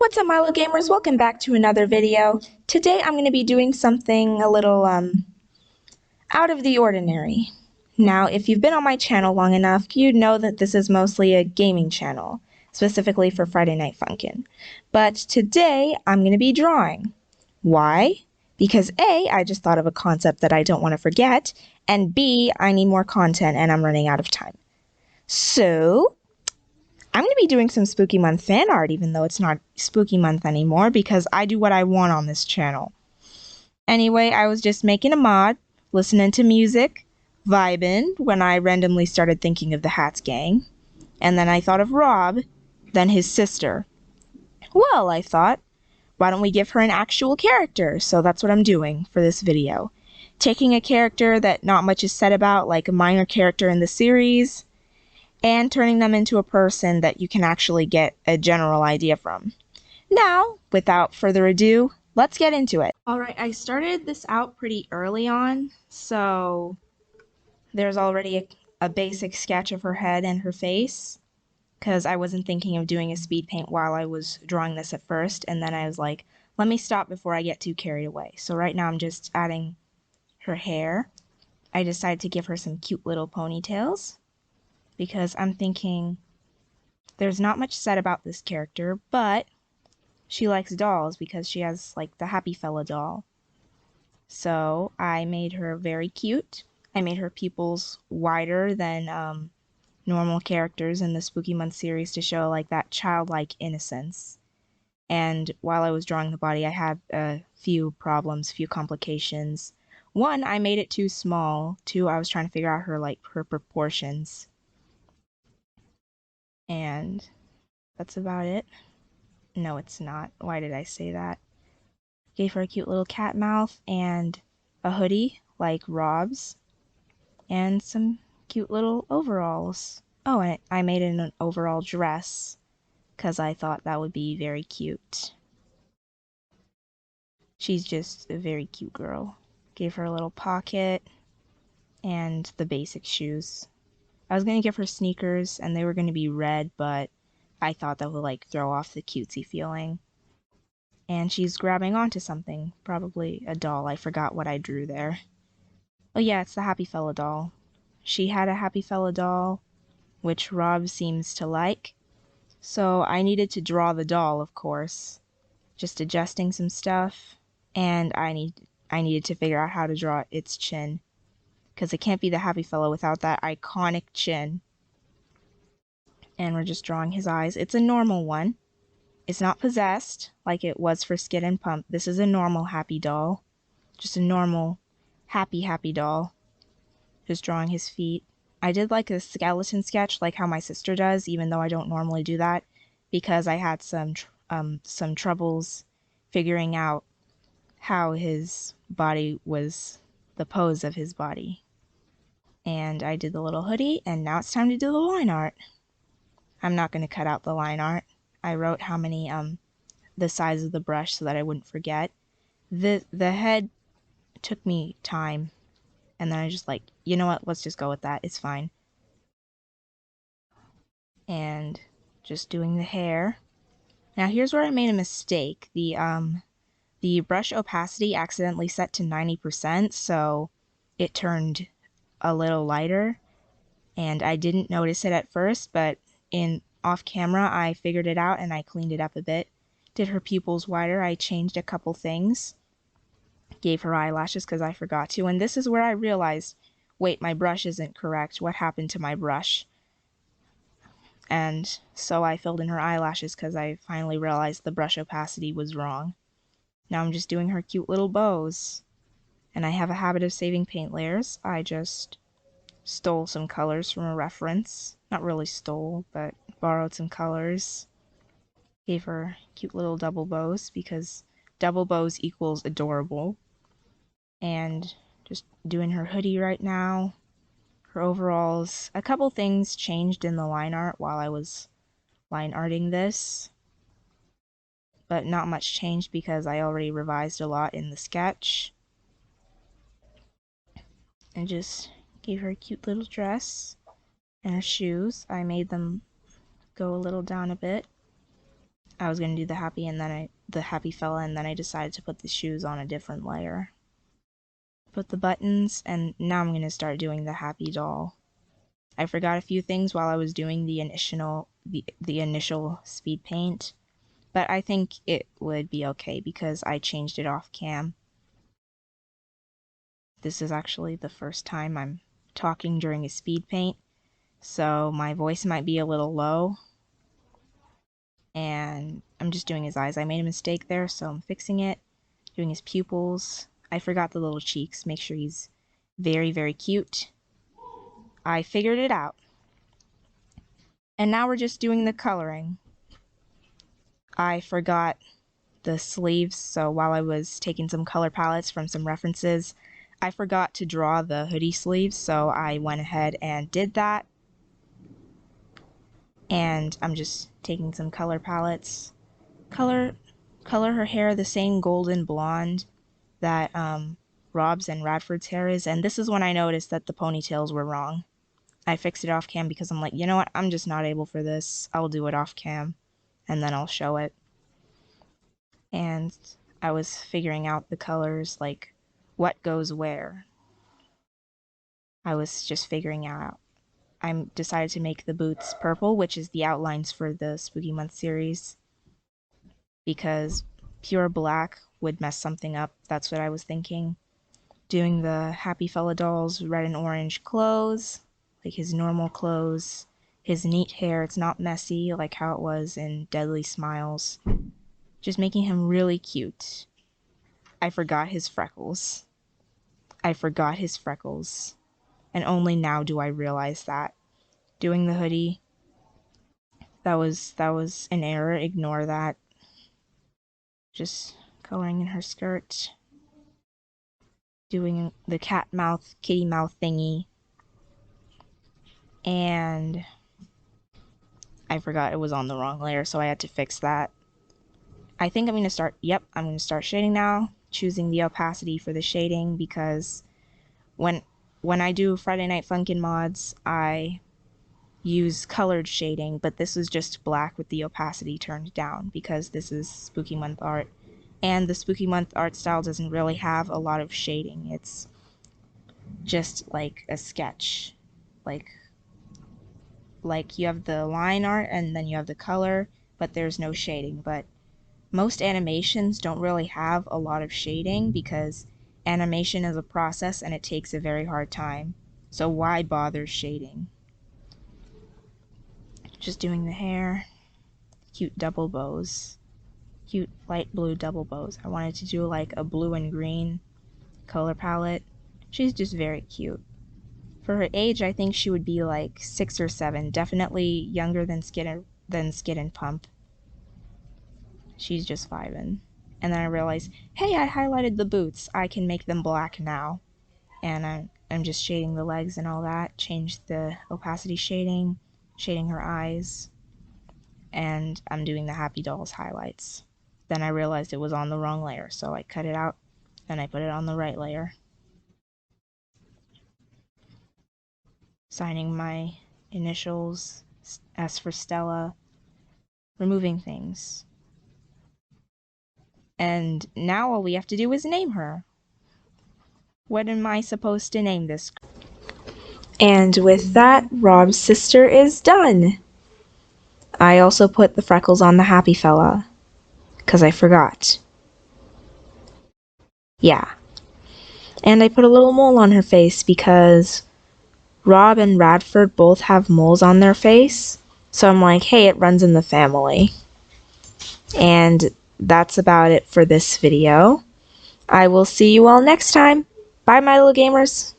What's up, Milo Gamers? Welcome back to another video. Today I'm going to be doing something a little out of the ordinary. Now, if you've been on my channel long enough, you'd know that this is mostly a gaming channel, specifically for Friday Night Funkin'. But today I'm going to be drawing. Why? Because A, I just thought of a concept that I don't want to forget, and B, I need more content and I'm running out of time. So, I'm going to be doing some Spooky Month fan art, even though it's not Spooky Month anymore, because I do what I want on this channel. Anyway, I was just making a mod, listening to music, vibing, when I randomly started thinking of the Hats gang. And then I thought of Rob, then his sister. Well, I thought, why don't we give her an actual character? So that's what I'm doing for this video. Taking a character that not much is said about, like a minor character in the series, and turning them into a person that you can actually get a general idea from. Now, without further ado, let's get into it. Alright, I started this out pretty early on, so there's already a basic sketch of her head and her face, because I wasn't thinking of doing a speed paint while I was drawing this at first, and then I was like, let me stop before I get too carried away. So right now I'm just adding her hair. I decided to give her some cute little ponytails, because I'm thinking there's not much said about this character, but she likes dolls because she has like the Happy Fella doll. So I made her very cute. I made her pupils wider than normal characters in the Spooky Month series to show like that childlike innocence. And while I was drawing the body, I had a few problems, few complications. One, I made it too small. Two, I was trying to figure out her proportions. And that's about it. No, it's not. Why did I say that? Gave her a cute little cat mouth and a hoodie like Rob's and some cute little overalls. Oh, and I made it an overall dress because I thought that would be very cute. She's just a very cute girl. Gave her a little pocket and the basic shoes. I was going to give her sneakers and they were going to be red, but I thought that would like throw off the cutesy feeling. And she's grabbing onto something, probably a doll. I forgot what I drew there. Oh yeah, it's the Happy Fella doll. She had a Happy Fella doll, which Rob seems to like, so I needed to draw the doll, of course. Just adjusting some stuff, and I needed to figure out how to draw its chin, because it can't be the Happy Fella without that iconic chin. And we're just drawing his eyes. It's a normal one. It's not possessed, like it was for Skid and Pump. This is a normal happy doll. Just a normal, happy doll. Just drawing his feet. I did like a skeleton sketch, like how my sister does, even though I don't normally do that, because I had some troubles figuring out how his body was, the pose of his body. And I did the little hoodie, and now it's time to do the line art. I'm not going to cut out the line art. I wrote how many, the size of the brush so that I wouldn't forget. The head took me time, and then I just like, you know what, let's just go with that, it's fine. And just doing the hair. Now here's where I made a mistake. The brush opacity accidentally set to 90%, so it turned a little lighter, and I didn't notice it at first, but in off camera I figured it out and I cleaned it up a bit. Did her pupils wider, I changed a couple things. Gave her eyelashes because I forgot to, and this is where I realized, wait, my brush isn't correct. What happened to my brush? And so I filled in her eyelashes because I finally realized the brush opacity was wrong. Now I'm just doing her cute little bows. And I have a habit of saving paint layers. I just stole some colors from a reference. Not really stole, but borrowed some colors. Gave her cute little double bows because double bows equals adorable. And just doing her hoodie right now. Her overalls. A couple things changed in the line art while I was line arting this, but not much changed because I already revised a lot in the sketch. And just gave her a cute little dress, and her shoes, I made them go a little down a bit. I was gonna do the happy fella, and then I decided to put the shoes on a different layer. Put the buttons, and now I'm gonna start doing the happy doll. I forgot a few things while I was doing the initial speed paint, but I think it would be okay because I changed it off cam. This is actually the first time I'm talking during a speed paint, so my voice might be a little low, and I'm just doing his eyes. I made a mistake there, so I'm fixing it. Doing his pupils. I forgot the little cheeks. Make sure he's very, very cute. I figured it out. And now we're just doing the coloring. I forgot the sleeves, so while I was taking some color palettes from some references, I forgot to draw the hoodie sleeves, so I went ahead and did that. And I'm just taking some color palettes. Color her hair the same golden blonde that Rob's and Radford's hair is, and this is when I noticed that the ponytails were wrong. I fixed it off cam because I'm like, you know what, I'm just not able for this. I'll do it off cam, and then I'll show it. And I was figuring out the colors, like what goes where. I was just figuring out. I decided to make the boots purple, which is the outlines for the Spooky Month series, because pure black would mess something up. That's what I was thinking. Doing the Happy Fella doll's red and orange clothes, like his normal clothes, his neat hair, it's not messy like how it was in Deadly Smiles. Just making him really cute. I forgot his freckles. And only now do I realize that. Doing the hoodie, that was an error, ignore that. Just coloring in her skirt. Doing the cat mouth, kitty mouth thingy. And I forgot it was on the wrong layer, so I had to fix that. I think I'm going to start shading now, choosing the opacity for the shading, because when I do Friday Night Funkin' mods, I use colored shading, but this is just black with the opacity turned down, because this is Spooky Month art. And the Spooky Month art style doesn't really have a lot of shading. It's just like a sketch. Like you have the line art and then you have the color, but there's no shading. But most animations don't really have a lot of shading because animation is a process and it takes a very hard time. So why bother shading? Just doing the hair. Cute double bows. Cute light blue double bows. I wanted to do like a blue and green color palette. She's just very cute. For her age, I think she would be like 6 or 7. Definitely younger than Skid and Pump. She's just 5. And then I realized, hey, I highlighted the boots. I can make them black now. And I'm just shading the legs and all that. Changed the opacity shading, shading her eyes. And I'm doing the Happy Dolls highlights. Then I realized it was on the wrong layer, so I cut it out and I put it on the right layer. Signing my initials, S for Stella, removing things. And now all we have to do is name her. What am I supposed to name this? And with that, Rob's sister is done. I also put the freckles on the happy fella, because I forgot. Yeah. And I put a little mole on her face because Rob and Radford both have moles on their face. So I'm like, hey, it runs in the family. And that's about it for this video. I will see you all next time. Bye, my little gamers.